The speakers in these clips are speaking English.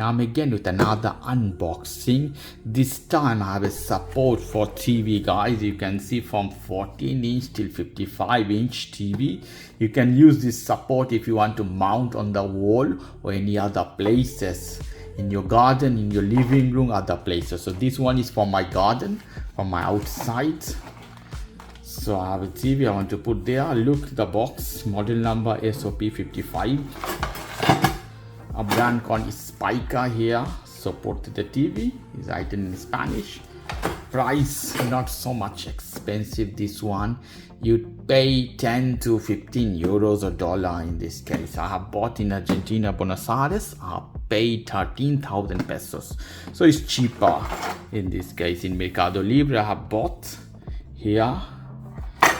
I'm again with another unboxing. This time I have a support for TV, guys. You can see from 14-inch till 55-inch TV. You can use this support if you want to mount on the wall or any other places in your garden, in your living room, other places. So this one is for my garden, for my outside. So I have a TV I want to put there. Look, the box, model number SOP55. A brand called Spica here. Support the TV is written in Spanish. Price not so much expensive. This one you'd pay 10 to 15 euros or dollar in this case. I have bought in Argentina, Buenos Aires. I paid 13,000 pesos, so it's cheaper in this case. In Mercado Libre I have bought here.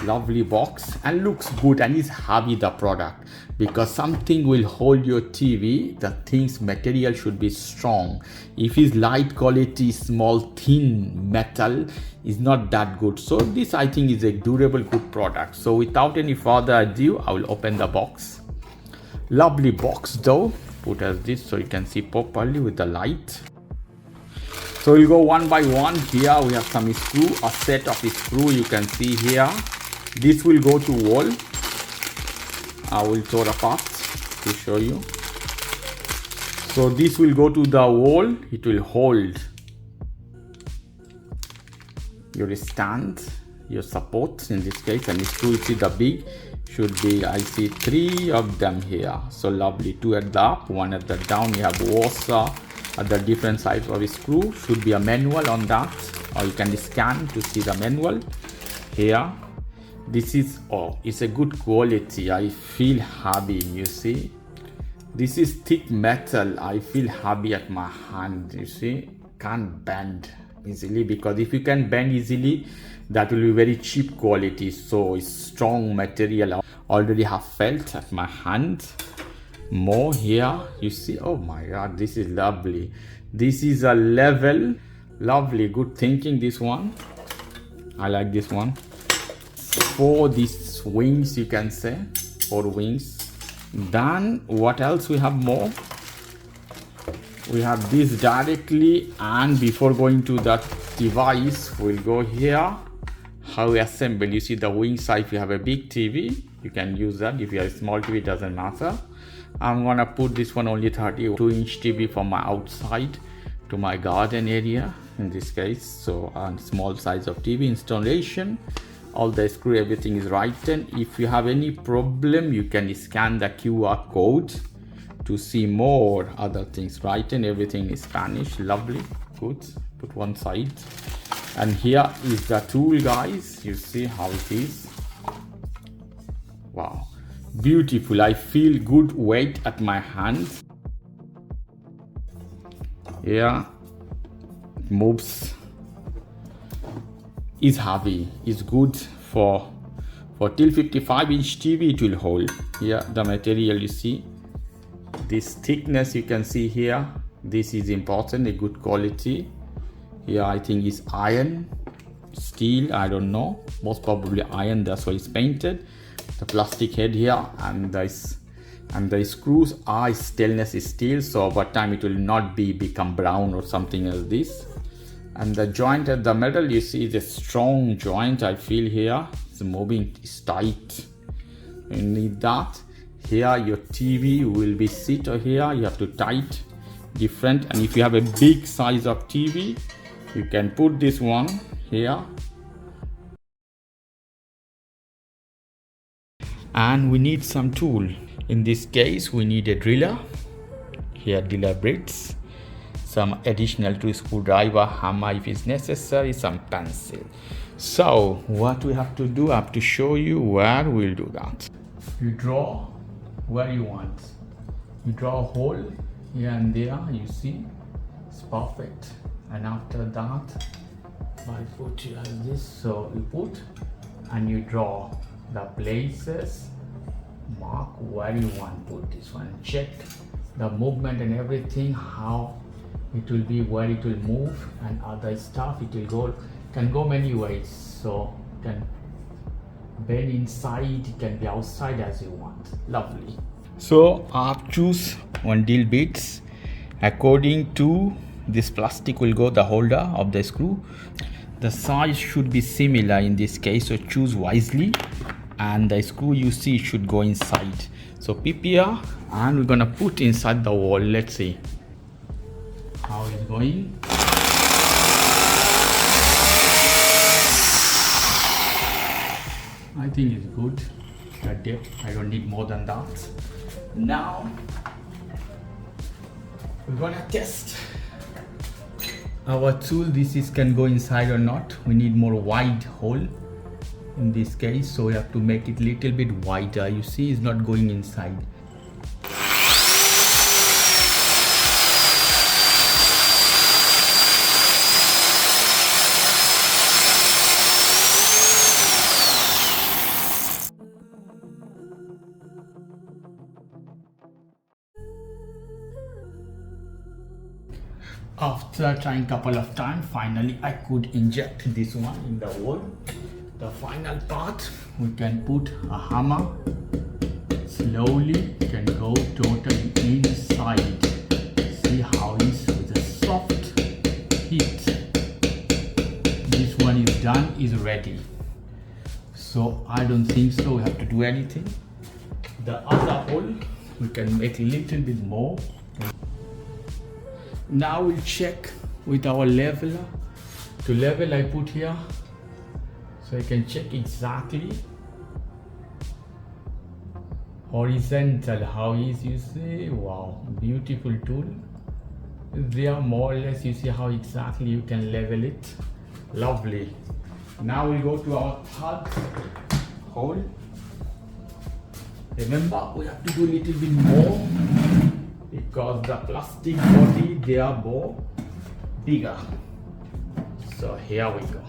Lovely box and looks good, and is heavy, the product, because something will hold your TV. The thing's material should be strong. If it's light quality, small thin metal is not that good. So this I think is a durable, good product. So without any further ado, I will open the box. Lovely box though. Put as this so you can see properly with the light. So we'll go one by one. Here we have some screw, a set of screw you can see here. This will go to wall. I will tear apart to show you. So this will go to the wall. It will hold your stand, your support in this case, and the screw, you see the big should be, I see 3 of them here. So lovely, 2 at the up, 1 at the down. You have VESA at the different size of the screw. Should be a manual on that, or you can scan to see the manual here. This is, oh, it's a good quality. I feel heavy, you see. This is thick metal. I feel heavy at my hand, you see. Can't bend easily, because if you can bend easily, that will be very cheap quality. So it's strong material. Already have felt at my hand. More here, you see. Oh my god, this is lovely. This is a level. Lovely, good thinking, this one. I like this one. For these wings, you can say 4 wings. Then what else we have more? We have this directly, and before going to that device, we'll go here. How we assemble. You see the wing side. If you have a big TV, you can use that. If you have a small TV, it doesn't matter. I'm gonna put this one only 32-inch TV for my outside to my garden area in this case. So small size of TV installation. All the screw, everything is written. If you have any problem, you can scan the QR code to see more other things written. Everything is Spanish. Lovely, good. Put one side. And here is the tool, guys. You see how it is. Wow, beautiful. I feel good weight at my hand. Yeah, it moves. Is heavy, is good for till 55-inch TV. It will hold. Here the material, you see this thickness, you can see here. This is important, a good quality. Here I think is iron, steel, I don't know, most probably iron, that's why it's painted. The plastic head here, and the screws are stainless steel, so over time it will not become brown or something else. This. And the joint at the middle, you see, is a strong joint. I feel here it's moving, it's tight. You need that. Here your TV will be sit here. You have to tight different. And if you have a big size of TV, you can put this one here. And we need some tool. In this case, we need a driller. Here driller bits. Some additional tool, screwdriver, hammer if it's necessary, some pencil. So what we have to do, I have to show you where we'll do that. You draw where you want. You draw a hole here and there, you see, it's perfect. And after that, I put you like this. So you put and you draw the places, mark where you want to put this one, check the movement and everything, how it will be, where it will move and other stuff. It will go, can go many ways. So you can bend inside, it can be outside as you want. Lovely. So I've choose one drill bits According to this plastic will go the holder of the screw. The size should be similar in this case, so choose wisely, and the screw you see should go inside. So PPR, and we're gonna put inside the wall. Let's see how it's going. I think it's good. That depth, I don't need more than that. Now we're gonna test our tool. This is can go inside or not. We need more wide hole in this case, so we have to make it little bit wider. You see, it's not going inside. After trying couple of times, finally I could inject this one in the wall. The final part, we can put a hammer. Slowly can go totally inside. See how it's with a soft heat. This one is done, is ready. So I don't think so we have to do anything. The other hole, we can make a little bit more. Now we'll check with our leveler. To level, I put here, so I can check exactly horizontal how is, you see. Wow, beautiful tool. There more or less, you see how exactly you can level it. Lovely. Now we go to our third hole. Remember, we have to do a little bit more because the plastic body, they are more bigger. So here we go.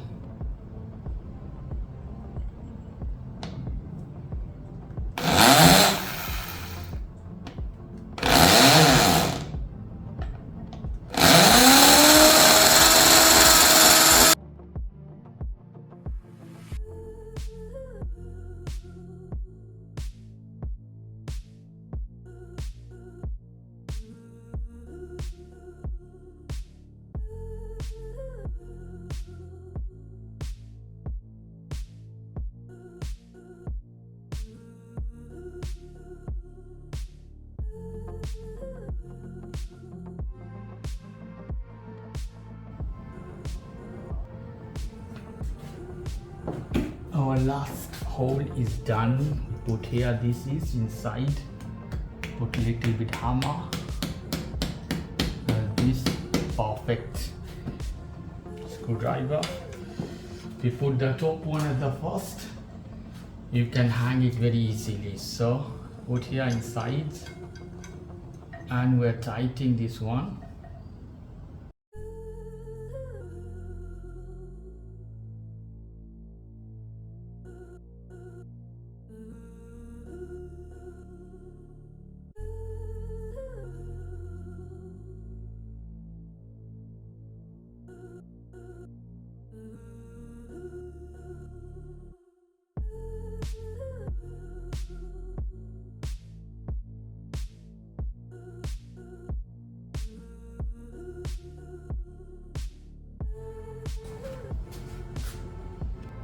Our last hole is done. We put here, this is inside. Put a little bit hammer. And this perfect screwdriver. If you put the top one at the first, you can hang it very easily. So put here inside, and we're tightening this one.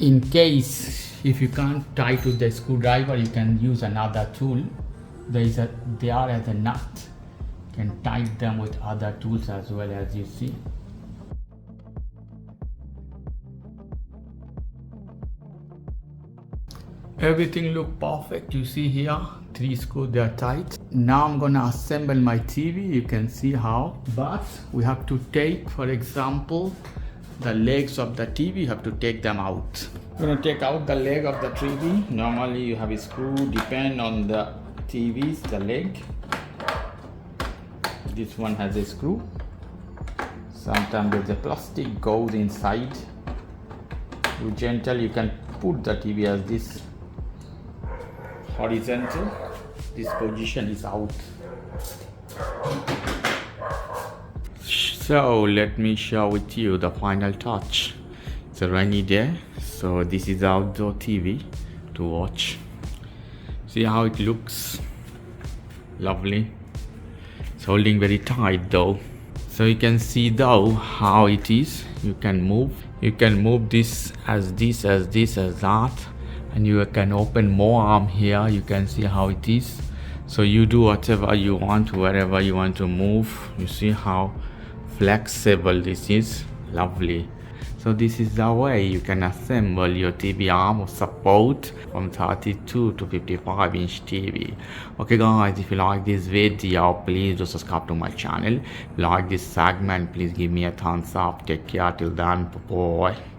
In case if you can't tie to the screwdriver, you can use another tool. There are as a nut. You can tie them with other tools as well, as you see. Everything look perfect. You see here, 3 screws, they are tight. Now I'm gonna assemble my TV. You can see how, but we have to take, for example, the legs of the TV. You have to take them out. We're gonna take out the leg of the TV. Normally you have a screw, depend on the TVs, the leg. This one has a screw. Sometimes there's a plastic goes inside. You gentle, you can put the TV as this horizontal. This position is out. So let me share with you the final touch. It's a rainy day, so this is outdoor TV to watch. See how it looks, lovely. It's holding very tight though. So you can see though how it is. You can move this as that, and you can open more arm here. You can see how it is. So you do whatever you want, wherever you want to move. You see how flexible this is. Lovely. So this is the way you can assemble your TV arm of support from 32 to 55-inch TV. Okay guys, if you like this video, please do subscribe to my channel. If you like this segment, please give me a thumbs up. Take care till then. Bye bye.